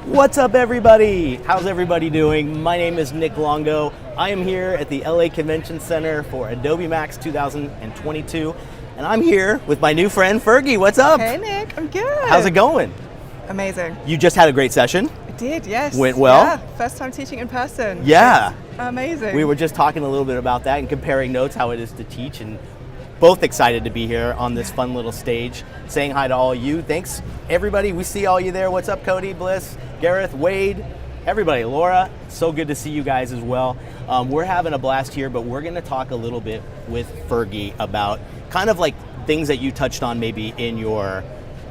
What's up, everybody? How's everybody doing? My name is Nick Longo. I am here at the LA Convention Center for Adobe Max 2022, and I'm here with my new friend Fergie. What's up? Hey Nick, I'm good. How's it going? Amazing. You just had a great session? I did, yes. Went well? Yeah, first time teaching in person. Yeah. It's amazing. We were just talking a little bit about that and comparing notes, how it is to teach, and both excited to be here on this fun little stage, saying hi to all you. Thanks, everybody. We see all you there. What's up, Cody, Bliss, Gareth, Wade, everybody, Laura. So good to see you guys as well. We're having a blast here, but we're going to talk a little bit with Fergie about kind of like things that you touched on maybe in your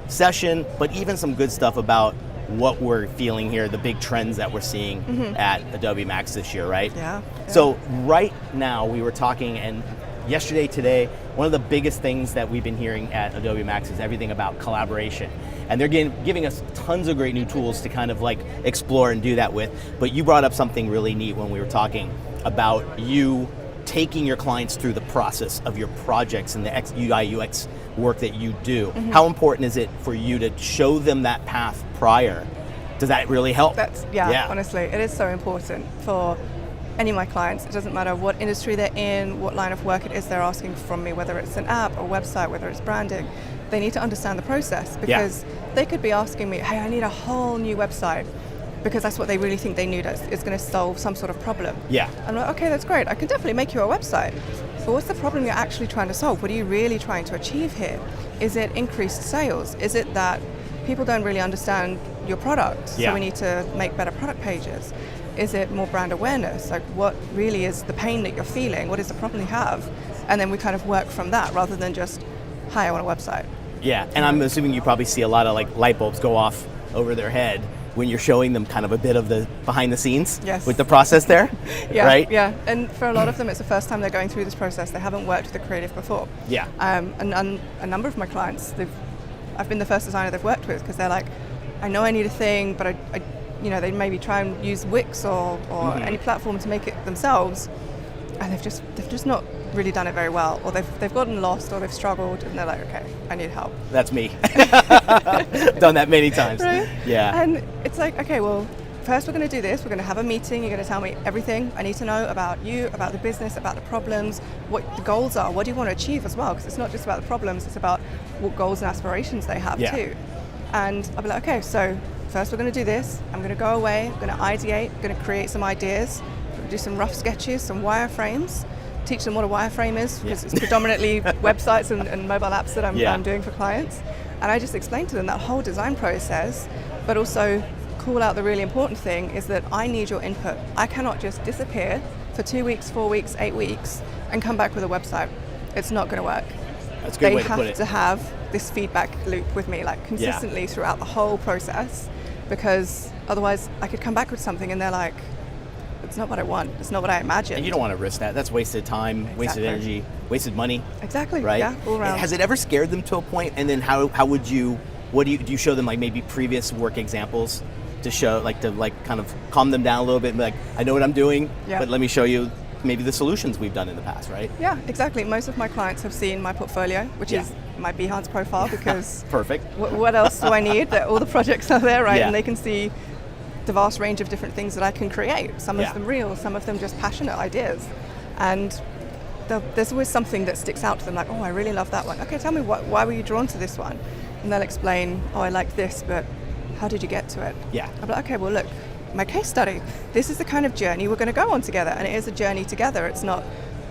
session, but even some good stuff about what we're feeling here, the big trends that we're seeing at Adobe Max this year, right? Yeah. So right now we were talking, and yesterday, today, one of the biggest things that we've been hearing at Adobe Max is everything about collaboration. And they're giving us tons of great new tools to kind of like explore and do that with. But you brought up something really neat when we were talking about you taking your clients through the process of your projects and the UI UX work that you do. How important is it for you to show them that path prior? Does that really help? Yeah, honestly, it is so important for any of my clients. It doesn't matter what industry they're in, what line of work it is they're asking from me, whether it's an app or website, whether it's branding. They need to understand the process, because they could be asking me, hey, I need a whole new website, because that's what they really think they need. It's going to solve some sort of problem. Yeah. I'm like, okay, that's great. I can definitely make you a website. But what's the problem you're actually trying to solve? What are you really trying to achieve here? Is it increased sales? Is it that people don't really understand your product, so we need to make better product pages? Is it more brand awareness? Like, what really is the pain that you're feeling? What is the problem you have? And then we kind of work from that rather than just, hi, I want a website. Yeah, and I'm assuming you probably see a lot of like light bulbs go off over their head when you're showing them kind of a bit of the behind the scenes with the process there, right? Yeah, and for a lot of them, it's the first time they're going through this process. They haven't worked with a creative before. Yeah. And a number of my clients, I've been the first designer they've worked with, because they're like, I know I need a thing, but I they maybe try and use Wix or any platform to make it themselves, and they've just not really done it very well, or they've gotten lost, or they've struggled, and they're like, okay, I need help. That's me. Done that many times. Right? Yeah. And it's like, okay, well, first we're going to do this. We're going to have a meeting. You're going to tell me everything I need to know about you, about the business, about the problems, what the goals are, what do you want to achieve as well, because it's not just about the problems, it's about what goals and aspirations they have too. And I'll be like, okay, so first we're going to do this. I'm going to go away, I'm going to ideate, I'm going to create some ideas, do some rough sketches, some wireframes, teach them what a wireframe is, because it's predominantly websites and mobile apps that I'm doing for clients. And I just explain to them that whole design process, but also call out the really important thing is that I need your input. I cannot just disappear for 2 weeks, 4 weeks, 8 weeks and come back with a website. It's not going to work. That's a good way to put it. They have to have this feedback loop with me, like consistently throughout the whole process, because otherwise I could come back with something and they're like, it's not what I want, it's not what I imagined. And you don't want to risk that. That's wasted time, wasted energy, wasted money. Exactly, right? Yeah, all around. Has it ever scared them to a point? And then how would you, do you show them like maybe previous work examples to show, like to like kind of calm them down a little bit and be like, I know what I'm doing, but let me show you maybe the solutions we've done in the past, right? Yeah, exactly. Most of my clients have seen my portfolio, which is my Behance profile, because perfect. What else do I need? All the projects are there, right? And they can see the vast range of different things that I can create. Some of them real, some of them just passionate ideas. And there's always something that sticks out to them, like, oh, I really love that one. Okay, tell me why were you drawn to this one? And they'll explain, oh, I like this, but how did you get to it? Yeah. I'm like, okay, well, look, my case study, this is the kind of journey we're going to go on together. And it is a journey together. It's not,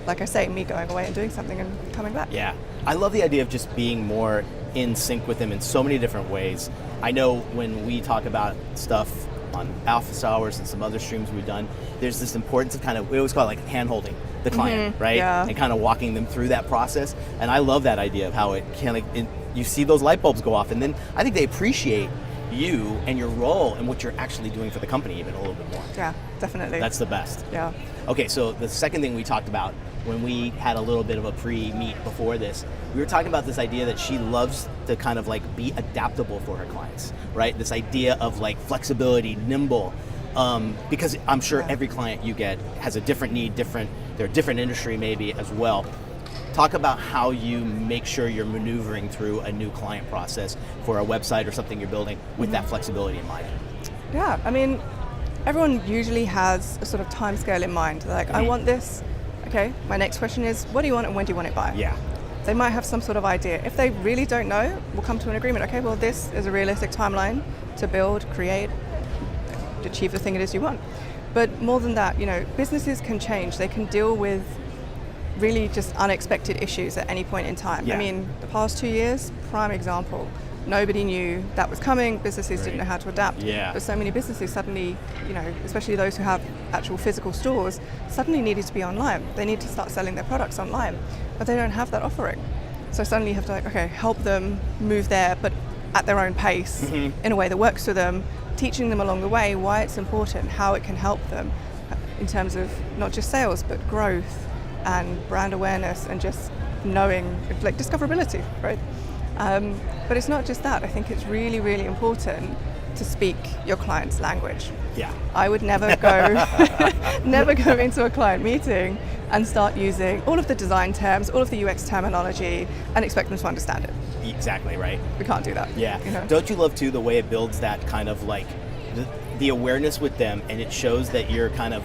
like I say, me going away and doing something and coming back. Yeah. I love the idea of just being more in sync with them in so many different ways. I know when we talk about stuff on Alpha Hours and some other streams we've done, there's this importance of kind of, we always call it like hand-holding the client, right? Yeah. And kind of walking them through that process. And I love that idea of how it can, like, you see those light bulbs go off, and then I think they appreciate you and your role and what you're actually doing for the company even a little bit more. Yeah, definitely. That's the best. Yeah. Okay, so the second thing we talked about when we had a little bit of a pre-meet before this, we were talking about this idea that she loves to kind of like be adaptable for her clients, right? This idea of like flexibility, nimble, because I'm sure every client you get has a different need, they're a different industry maybe as well. Talk about how you make sure you're maneuvering through a new client process for a website or something you're building with that flexibility in mind. Yeah, I mean, everyone usually has a sort of time scale in mind. Like, I want this. Okay, my next question is, what do you want and when do you want it by? Yeah. They might have some sort of idea. If they really don't know, we'll come to an agreement. Okay, well, this is a realistic timeline to build, create, achieve the thing it is you want. But more than that, businesses can change. They can deal with really just unexpected issues at any point in time. Yeah. I mean, the past 2 years, prime example. Nobody knew that was coming. Businesses didn't know how to adapt. Yeah. But so many businesses suddenly, especially those who have actual physical stores, suddenly needed to be online. They need to start selling their products online, but they don't have that offering. So suddenly you have to help them move there, but at their own pace, in a way that works for them, teaching them along the way why it's important, how it can help them in terms of not just sales, but growth and brand awareness and just knowing, like discoverability, right? But it's not just that. I think it's really, really important to speak your client's language. Yeah. I would never go into a client meeting and start using all of the design terms, all of the UX terminology, and expect them to understand it. Exactly, right. We can't do that. Yeah. Don't you love too the way it builds that kind of like the awareness with them, and it shows that you're kind of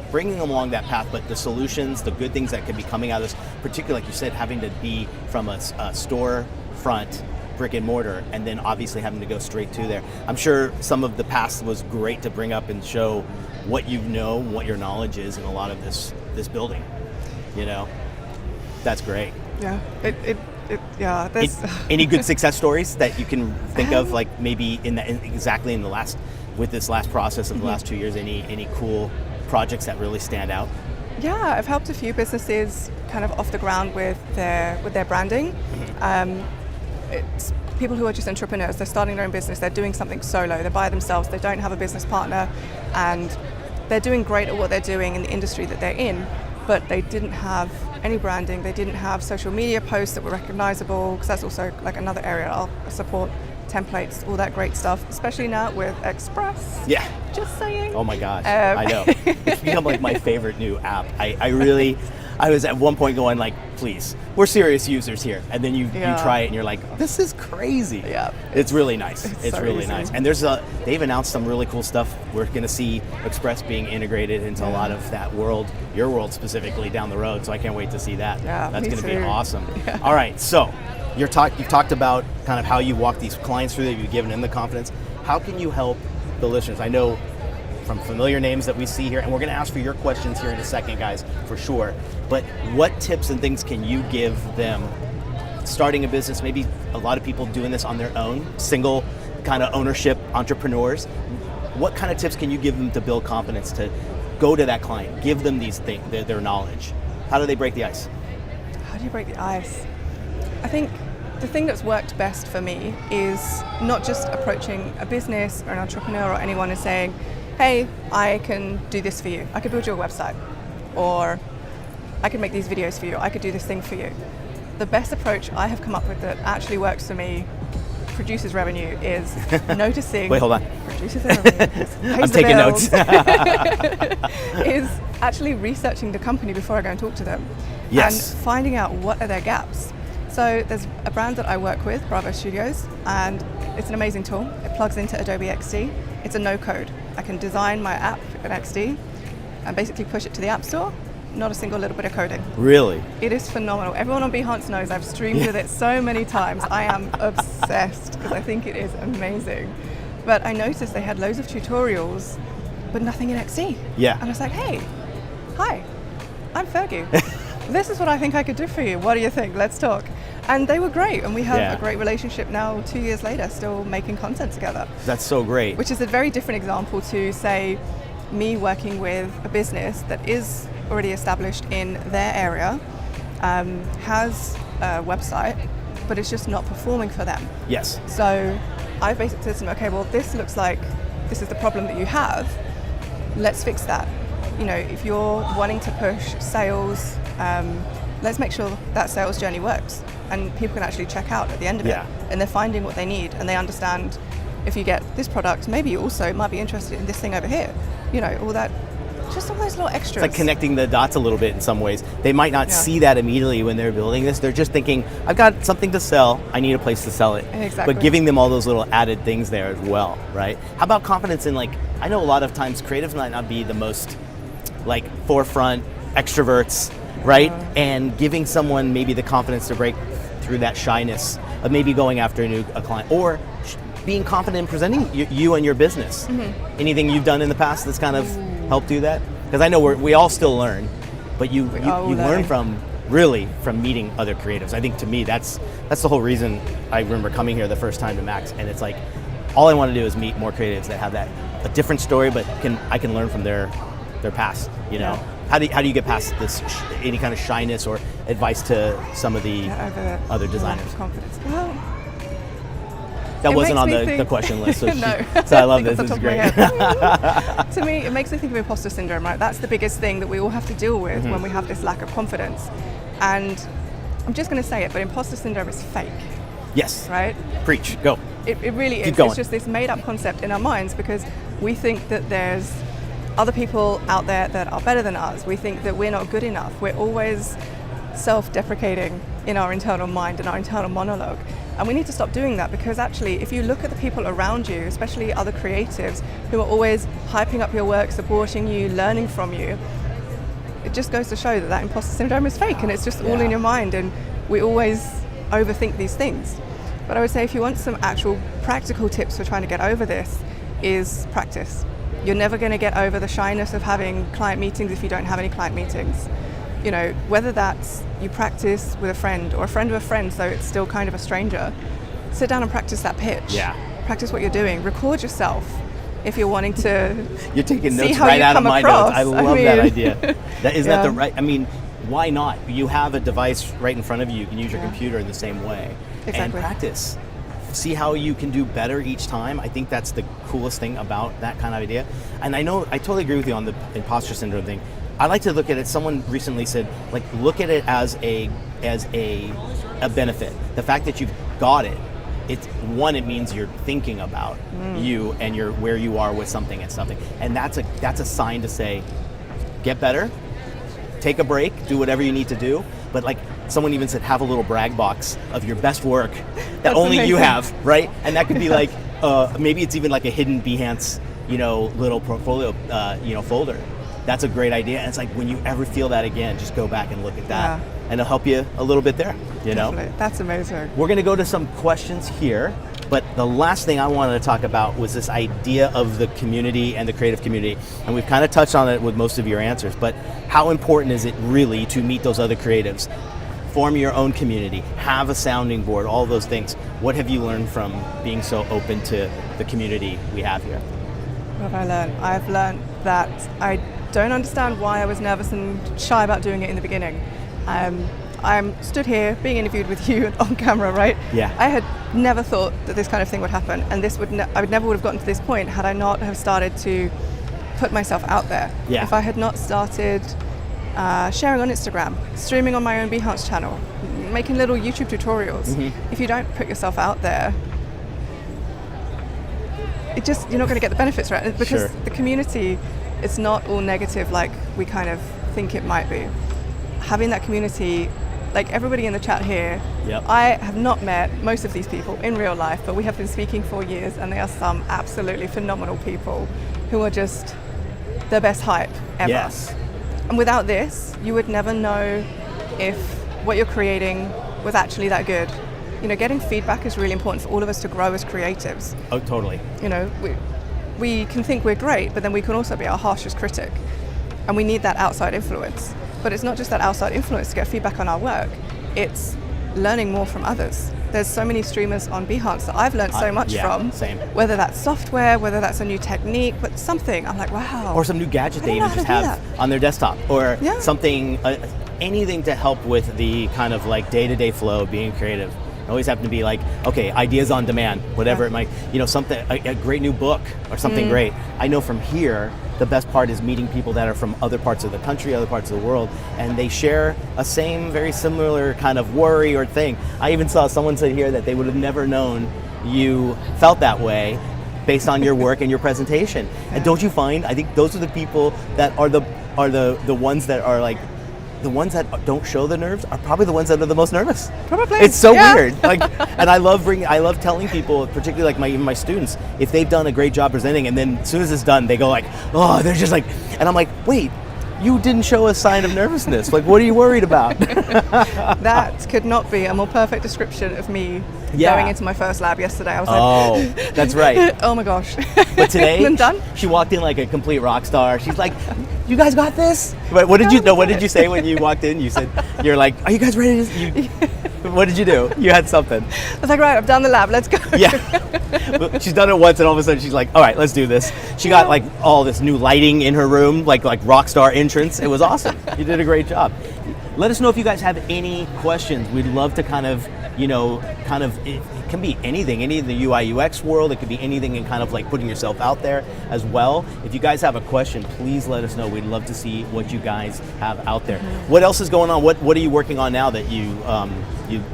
bringing them along that path, but the solutions, the good things that could be coming out of this, particularly like you said, having to be from a store front, brick and mortar, and then obviously having to go straight to there. I'm sure some of the past was great to bring up and show what you know, what your knowledge is in a lot of this building. That's great. Yeah. Yeah. There's Any good success stories that you can think of, like maybe with this last process of the last 2 years? Any cool projects that really stand out? Yeah, I've helped a few businesses kind of off the ground with their branding. It's people who are just entrepreneurs. They're starting their own business. They're doing something solo. They're by themselves. They don't have a business partner, and they're doing great at what they're doing in the industry that they're in. But they didn't have any branding. They didn't have social media posts that were recognizable, because that's also like another area I'll support. Templates, all that great stuff, especially now with Express. Yeah. Just saying. Oh my gosh, I know. It's become like my favorite new app. I was at one point going like, please, we're serious users here. And then you try it and you're like, this is crazy. Yeah. It's really nice. It's so really easy. Nice. And they've announced some really cool stuff. We're gonna see Express being integrated into a lot of that world, your world specifically, down the road. So I can't wait to see that. Yeah, that's gonna be awesome. Yeah. All right, so you've talked about kind of how you walk these clients through that, you've given them the confidence. How can you help the listeners? I know from familiar names that we see here, and we're going to ask for your questions here in a second, guys, for sure. But what tips and things can you give them starting a business? Maybe a lot of people doing this on their own, single kind of ownership entrepreneurs. What kind of tips can you give them to build confidence, to go to that client, give them these things, their knowledge? How do they break the ice? How do you break the ice? I think the thing that's worked best for me is not just approaching a business or an entrepreneur or anyone and saying, hey, I can do this for you. I could build you a website, or I could make these videos for you. I could do this thing for you. The best approach I have come up with that actually works for me, produces revenue, is noticing. Wait, hold on. Produces revenue. I'm taking notes. Is actually researching the company before I go and talk to them. Yes. And finding out what are their gaps. So there's a brand that I work with, Bravo Studios, and it's an amazing tool. It plugs into Adobe XD. It's a no-code. I can design my app in XD and basically push it to the App Store. Not a single little bit of coding. Really? It is phenomenal. Everyone on Behance knows I've streamed with it so many times. I am obsessed because I think it is amazing. But I noticed they had loads of tutorials, but nothing in XD. Yeah. And I was like, hey, hi, I'm Fergie. This is what I think I could do for you. What do you think? Let's talk. And they were great, and we have a great relationship now 2 years later, still making content together. That's so great. Which is a very different example to, say, me working with a business that is already established in their area, has a website, but it's just not performing for them. Yes. So I've basically said to them, okay, well, this looks like this is the problem that you have. Let's fix that. You know, if you're wanting to push sales, let's make sure that sales journey works and people can actually check out at the end of it, and they're finding what they need and they understand, if you get this product, maybe you also might be interested in this thing over here. You know, all that, just all those little extras. It's like connecting the dots a little bit in some ways. They might not see that immediately when they're building this. They're just thinking, I've got something to sell, I need a place to sell it. Exactly. But giving them all those little added things there as well, right? How about confidence in, like, I know a lot of times creatives might not be the most like forefront extroverts, right? And giving someone maybe the confidence to break through that shyness of maybe going after a client, or being confident in presenting you and your business. Anything you've done in the past that's kind of helped do that? Because I know we all still learn, but you learn from meeting other creatives. I think, to me, that's the whole reason I remember coming here the first time to Max, and it's like, all I want to do is meet more creatives that have a different story, but I can learn from their past, you know? How do you get past this, any kind of shyness, or advice to some of the other designers? Confidence. Well, that wasn't on the question list, so, no. So I love this. This is great. To me, it makes me think of imposter syndrome, right? That's the biggest thing that we all have to deal with when we have this lack of confidence. And I'm just going to say it, but imposter syndrome is fake. Yes. Right? Preach. Go. It really is. Going. It's just this made-up concept in our minds because we think that there's other people out there that are better than us. We think that we're not good enough. We're always self-deprecating in our internal mind and our internal monologue. And we need to stop doing that, because actually, if you look at the people around you, especially other creatives who are always hyping up your work, supporting you, learning from you, it just goes to show that imposter syndrome is fake, and it's just all in your mind, and we always overthink these things. But I would say, if you want some actual practical tips for trying to get over this, is practice. You're never going to get over the shyness of having client meetings if you don't have any client meetings. You know, whether that's you practice with a friend or a friend of a friend, so it's still kind of a stranger, sit down and practice that pitch. Yeah. Practice what you're doing. Record yourself if you're wanting to. You're taking notes right out of my notes. I love that idea. Isn't that the right? I mean, why not? You have a device right in front of you. You can use your computer in the same way. Exactly. And practice. See how you can do better each time. I think that's the coolest thing about that kind of idea. And I totally agree with you on the imposter syndrome thing. I like to look at it, someone recently said, like, look at it as a benefit. The fact that you've got it, it means you're thinking about you and where you are with something and something. And that's a sign to say, get better, take a break, do whatever you need to do. But like someone even said, have a little brag box of your best work that only you have, right? And that could be like, maybe it's even like a hidden Behance, little portfolio, folder. That's a great idea. And it's like, when you ever feel that again, just go back and look at that, and it'll help you a little bit there. Definitely. That's amazing. We're going to go to some questions here, but the last thing I wanted to talk about was this idea of the community and the creative community. And we've kind of touched on it with most of your answers, but how important is it really to meet those other creatives? Form your own community, have a sounding board, all those things. What have you learned from being so open to the community we have here? What have I learned? I've learned that I don't understand why I was nervous and shy about doing it in the beginning. I'm stood here being interviewed with you on camera, right? Yeah. I had never thought that this kind of thing would happen, and I never would have gotten to this point had I not have started to put myself out there. Yeah. If I had not started sharing on Instagram, streaming on my own Behance channel, making little YouTube tutorials. If you don't put yourself out there, you're not going to get the benefits, right? Because the community, it's not all negative like we kind of think it might be. Having that community, like everybody in the chat here, I have not met most of these people in real life, but we have been speaking for years, and they are some absolutely phenomenal people who are just the best hype ever. Yes. And without this, you would never know if what you're creating was actually that good. Getting feedback is really important for all of us to grow as creatives. Oh, totally. We can think we're great, but then we can also be our harshest critic. And we need that outside influence. But it's not just that outside influence to get feedback on our work. It's learning more from others. There's so many streamers on Behance that I've learned so much from. Same. Whether that's software, whether that's a new technique, but something. I'm like, wow. Or some new gadget they even just have on their desktop. Or something, anything to help with the kind of like day-to-day flow of being creative. always happen to be like, okay, ideas on demand, whatever it might, something, a great new book or something great. I know from here, the best part is meeting people that are from other parts of the country, other parts of the world, and they share a very similar kind of worry or thing. I even saw someone say here that they would have never known you felt that way based on your work and your presentation. And don't you find, I think those are the people that are the ones that are like, the ones that don't show the nerves are probably the ones that are the most nervous. Probably. It's so weird. And I love telling people, particularly like even my students, if they've done a great job presenting, and then as soon as it's done, they go like, oh, they're just like, and I'm like, wait, you didn't show a sign of nervousness. Like, what are you worried about? That could not be a more perfect description of me going into my first lab yesterday. I was like, that's right. Oh my gosh. But today, I'm done. She walked in like a complete rock star. She's like, you guys got this? But what did you say when you walked in? You said, you're like, are you guys ready what did you do? You had something. I was like, right, I've done the lab, let's go. Yeah. She's done it once, and all of a sudden she's like, all right, let's do this. She got like all this new lighting in her room, like rock star entrance. It was awesome. You did a great job. Let us know if you guys have any questions. We'd love to it can be anything, any in the UI UX world. It could be anything in kind of like putting yourself out there as well. If you guys have a question, please let us know. We'd love to see what you guys have out there. What else is going on? What are you working on now that you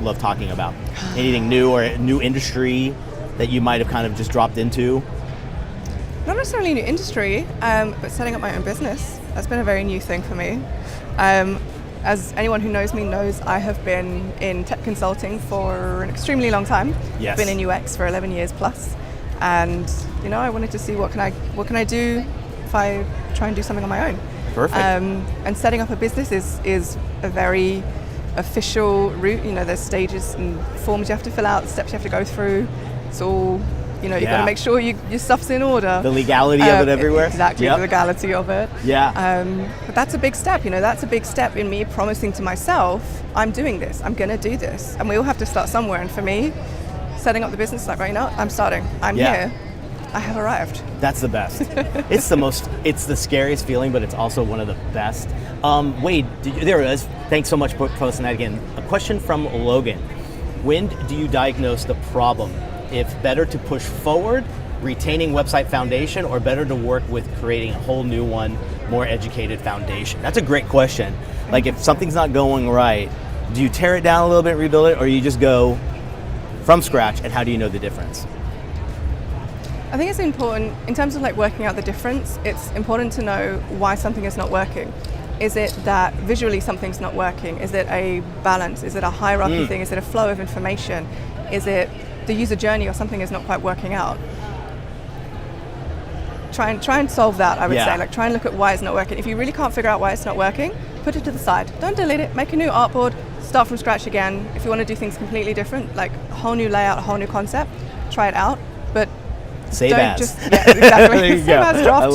love talking about? Anything new or a new industry that you might have kind of just dropped into? Not necessarily a new industry, but setting up my own business. That's been a very new thing for me. As anyone who knows me knows, I have been in tech consulting for an extremely long time. Yes. Been in UX for 11 years plus, and I wanted to see what can I do if I try and do something on my own. Perfect. And setting up a business is a very official route. There's stages and forms you have to fill out, steps you have to go through. It's all you've got to make sure your stuff's in order. The legality of it everywhere. Exactly, the legality of it. Yeah. But that's a big step, that's a big step in me promising to myself, I'm doing this, I'm going to do this. And we all have to start somewhere. And for me, setting up the business, like right now, I'm starting. I'm here. I have arrived. That's the best. It's the scariest feeling, but it's also one of the best. Wade, there it is. Thanks so much for posting that again. A question from Logan. When do you diagnose the problem? If better to push forward, retaining website foundation, or better to work with creating a whole new one, more educated foundation? That's a great question. Like if something's not going right, do you tear it down a little bit, rebuild it, or you just go from scratch, and how do you know the difference? I think it's important, in terms of like working out the difference, it's important to know why something is not working. Is it that visually something's not working? Is it a balance? Is it a hierarchy thing? Is it a flow of information? Is it the user journey or something is not quite working out? Try and solve that, I would say. Like try and look at why it's not working. If you really can't figure out why it's not working, put it to the side. Don't delete it, make a new artboard, start from scratch again. If you want to do things completely different, like a whole new layout, a whole new concept, try it out. But Save don't as. Exactly. Save go. as draft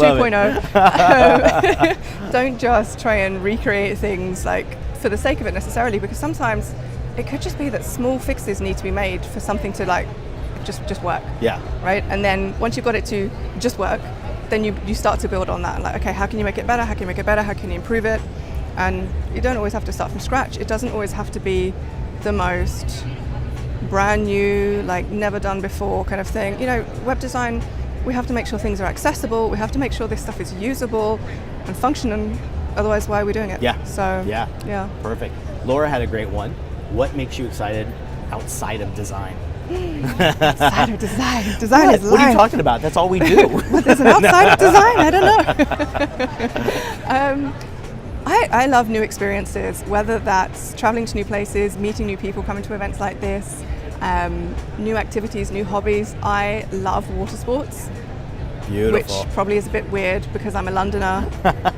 2.0. Don't just try and recreate things like for the sake of it necessarily, because sometimes it could just be that small fixes need to be made for something to like just work. Yeah. Right? And then once you've got it to just work, then you start to build on that. Like, okay, how can you make it better? How can you make it better? How can you improve it? And you don't always have to start from scratch. It doesn't always have to be the most brand new, like never done before kind of thing. Web design, we have to make sure things are accessible. We have to make sure this stuff is usable and functioning. Otherwise, why are we doing it? Yeah. So yeah. Perfect. Laura had a great one. What makes you excited outside of design? Outside of design. Design is life. What are you talking about? That's all we do. But there's an outside of design. I don't know. I love new experiences, whether that's traveling to new places, meeting new people, coming to events like this, new activities, new hobbies. I love water sports. Beautiful. Which probably is a bit weird because I'm a Londoner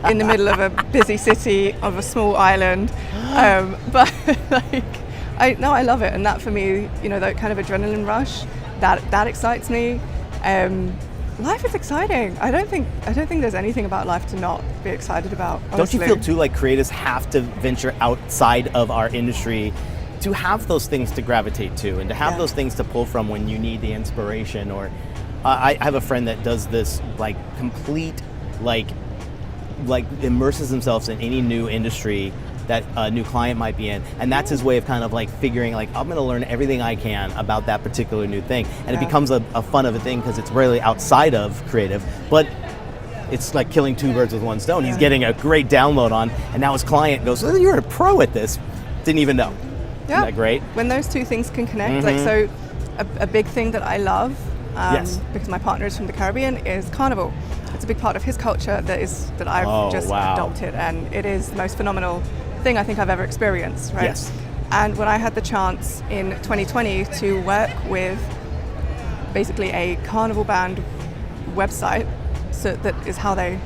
in the middle of a busy city of a small island. But I love it, and that for me, that kind of adrenaline rush, that excites me. Life is exciting. I don't think there's anything about life to not be excited about, honestly. Don't you feel too like creatives have to venture outside of our industry to have those things to gravitate to and to have those things to pull from when you need the inspiration? Or I have a friend that does this like complete like immerses themselves in any new industry that a new client might be in. And that's his way of kind of like figuring like, I'm gonna learn everything I can about that particular new thing. And it becomes a fun of a thing because it's really outside of creative, but it's like killing two birds with one stone. He's getting a great download on, and now his client goes, oh, you're a pro at this. Didn't even know. Yeah. Isn't that great? When those two things can connect, like so a big thing that I love, because my partner is from the Caribbean, is Carnival. It's a big part of his culture that I've just adopted, and it is the most phenomenal thing I think I've ever experienced, right? Yes. And when I had the chance in 2020 to work with basically a Carnival band website, so that is how they,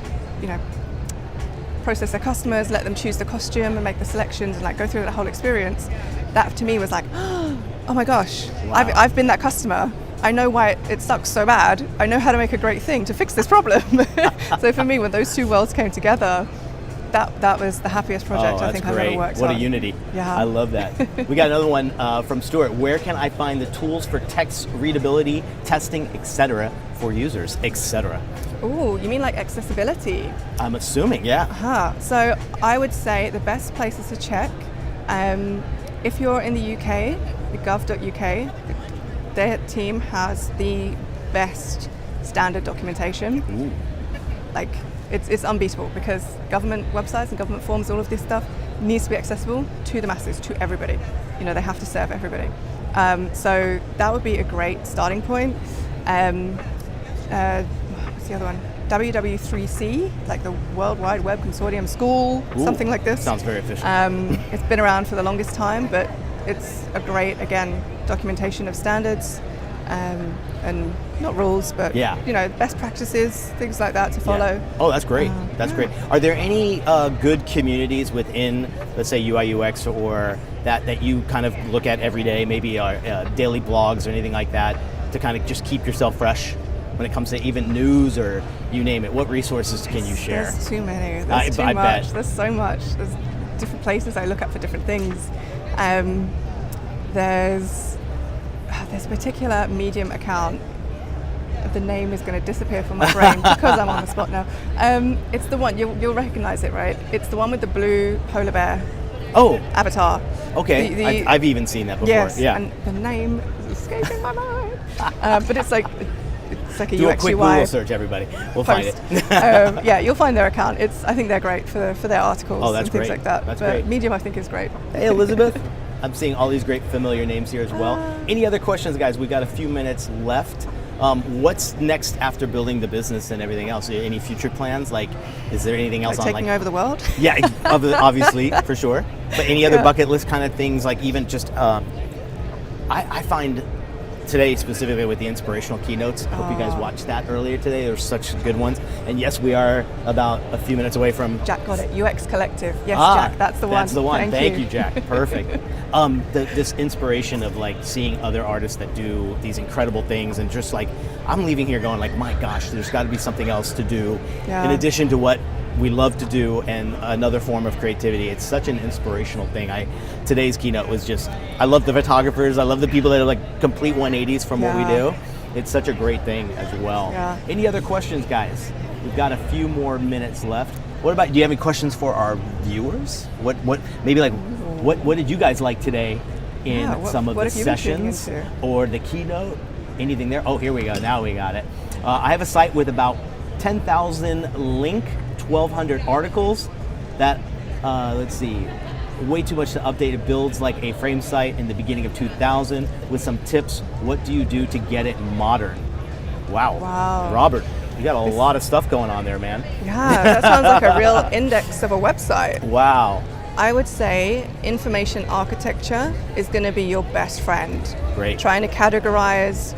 process their customers, let them choose the costume and make the selections and like go through the whole experience. That to me was like, oh my gosh, I've been that customer. I know why it sucks so bad. I know how to make a great thing to fix this problem. So for me, when those two worlds came together, that was the happiest project I think I've ever worked on. What a unity. Yeah. I love that. We got another one from Stuart. Where can I find the tools for text readability, testing, etc. for users, etc.? Ooh, you mean like accessibility? I'm assuming, yeah. So I would say the best places to check, if you're in the UK, the gov.uk, their team has the best standard documentation. Ooh. Like, it's unbeatable because government websites and government forms, all of this stuff needs to be accessible to the masses, to everybody. They have to serve everybody. So that would be a great starting point. What's the other one? WW3C, like the World Wide Web Consortium School, something like this. Sounds very efficient. It's been around for the longest time, but it's a great, again, documentation of standards and not rules, but best practices, things like that to follow. Yeah. Oh, that's great. That's great. Are there any good communities within, let's say, UI UX or that you kind of look at every day, maybe daily blogs or anything like that, to kind of just keep yourself fresh when it comes to even news or you name it? What resources can you share? There's too many. There's too much. Bet. There's so much. There's different places I look at for different things. There's a particular Medium account. The name is going to disappear from my brain because I'm on the spot now. It's the one, you'll recognize it, right? It's the one with the blue polar bear avatar. Okay, I've even seen that before. Yes, yeah. And the name is escaping my mind. But it's like a Do UX a quick UI Google search, everybody. We'll post. find it. Yeah, you'll find their account. I think they're great for their articles that's and things great. like that. That's but great. Medium, I think, is great. Hey, Elizabeth. I'm seeing all these great familiar names here as well. Any other questions, guys? We got a few minutes left. What's next after building the business and everything else? Any future plans? Like, is there anything else on taking over the world? Yeah, obviously, for sure. But any other bucket list kind of things, like even just, I find today specifically with the inspirational keynotes, I hope you guys watched that earlier today. There's such good ones. And yes, we are about a few minutes away from... Jack got it, UX Collective. Yes, Jack, that's the one. That's the one. Thank you, you, Jack. Perfect. This inspiration of like seeing other artists that do these incredible things, and just like, I'm leaving here going like, my gosh, there's got to be something else to do in addition to what we love to do and another form of creativity. It's such an inspirational thing. Today's keynote was just, I love the photographers, I love the people that are like complete 180s from what we do. It's such a great thing as well. Any other questions, guys? We've got a few more minutes left. What about, do you have any questions for our viewers? What maybe like, what did you guys like today in some of the sessions or the keynote? Anything there? Oh, here we go, now we got it. I have a site with about 10,000 link, 1,200 articles that, let's see, way too much to update. It builds like a frame site in the beginning of 2000 with some tips. What do you do to get it modern? Wow. Robert, you got a lot of stuff going on there, man. Yeah, that sounds like a real index of a website. Wow. I would say information architecture is going to be your best friend. Great. Trying to categorize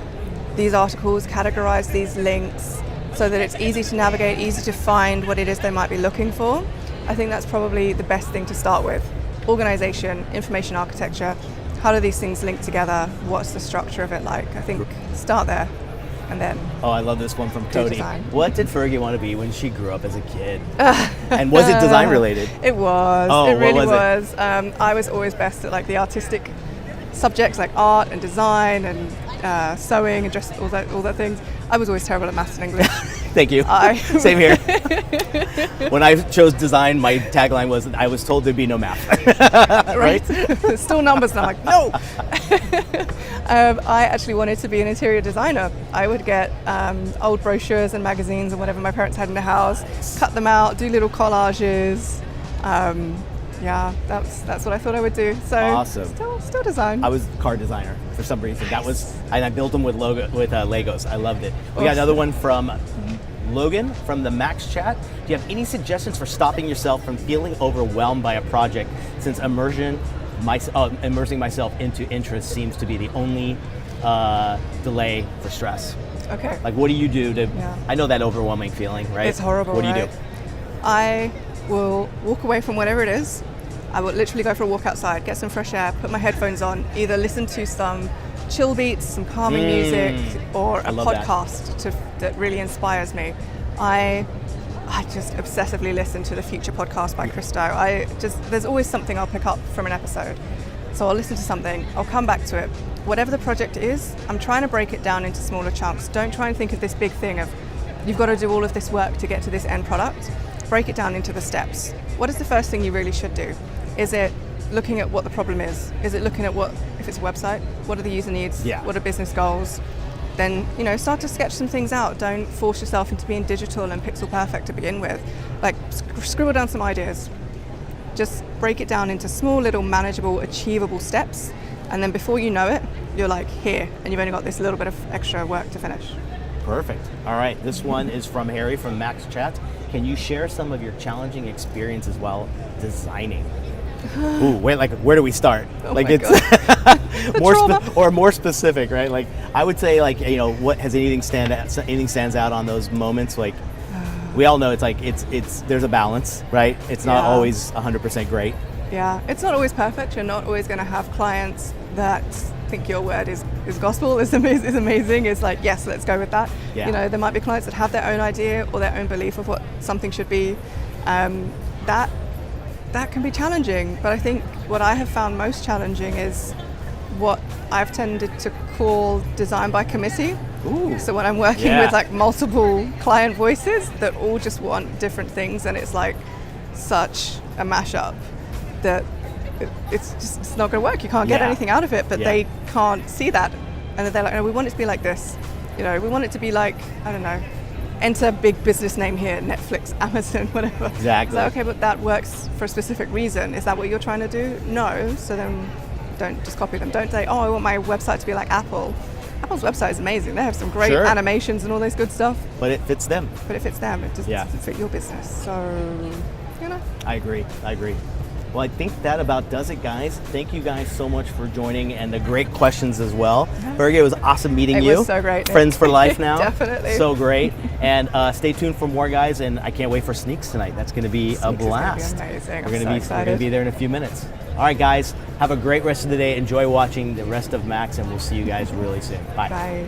these articles, categorize these links, so that it's easy to navigate, easy to find what it is they might be looking for. I think that's probably the best thing to start with. Organization, information architecture, how do these things link together? What's the structure of it like? I think start there and then... Oh, I love this one from Cody. Design. What did Fergie want to be when she grew up as a kid? And was it design related? It was. Oh, it really was. I was always best at like the artistic subjects like art and design and sewing and just all that things. I was always terrible at maths and English. Thank you. Same here. When I chose design, my tagline was, I was told there'd be no math. Right? Still numbers, and I'm like, no. I actually wanted to be an interior designer. I would get old brochures and magazines and whatever my parents had in the house, cut them out, do little collages. Yeah, that's what I thought I would do. So awesome. Still design. I was a car designer for some reason. That was, and I built them with Legos. I loved it. We got another one from Logan from the Max chat. Do you have any suggestions for stopping yourself from feeling overwhelmed by a project, since immersing myself into interest seems to be the only delay for stress? Okay. Like, what do you do to? Yeah. I know that overwhelming feeling, right? It's horrible. What do you do? I will walk away from whatever it is. I will literally go for a walk outside, get some fresh air, put my headphones on, either listen to some chill beats, some calming music, or a podcast that really inspires me. I just obsessively listen to the Future podcast by Christo. There's always something I'll pick up from an episode. So I'll listen to something, I'll come back to it. Whatever the project is, I'm trying to break it down into smaller chunks. Don't try and think of this big thing of, you've got to do all of this work to get to this end product. Break it down into the steps. What is the first thing you really should do? Is it looking at what the problem is? Is it looking at if it's a website, what are the user needs? Yeah. What are business goals? Then, start to sketch some things out. Don't force yourself into being digital and pixel perfect to begin with. Like, scribble down some ideas. Just break it down into small, little, manageable, achievable steps. And then before you know it, you're like here, and you've only got this little bit of extra work to finish. Perfect. All right, this one is from Harry from Max Chat. Can you share some of your challenging experiences while designing? Ooh, wait, like, where do we start? Oh like, my it's more specific, right? Like, I would say, like, what has anything stands out on those moments? Like, we all know it's like it's there's a balance, right? It's not always 100% great. Yeah, it's not always perfect. You're not always going to have clients that think your word is gospel, is amazing. It's like, yes, let's go with that. Yeah. There might be clients that have their own idea or their own belief of what something should be. That can be challenging, but I think what I have found most challenging is what I've tended to call design by committee. Ooh. So when I'm working with like multiple client voices that all just want different things, and it's like such a mashup that it's not going to work. You can't get anything out of it, but they can't see that, and they're like, no, we want it to be like this. We want it to be like, I don't know, enter big business name here, Netflix, Amazon, whatever. Exactly. So, okay, but that works for a specific reason. Is that what you're trying to do? No. So then don't just copy them. Don't say, oh, I want my website to be like Apple. Apple's website is amazing. They have some great animations and all this good stuff. But it fits them. It just doesn't fit your business. So, I agree. Well, I think that about does it, guys. Thank you guys so much for joining, and the great questions as well. Fergie, it was awesome meeting you. It was so great. Friends for life now. Definitely. So great. And stay tuned for more, guys, and I can't wait for Sneaks tonight. That's going to be a blast. Gonna be amazing. We're going to be there in a few minutes. All right, guys, have a great rest of the day. Enjoy watching the rest of Max, and we'll see you guys really soon. Bye. Bye.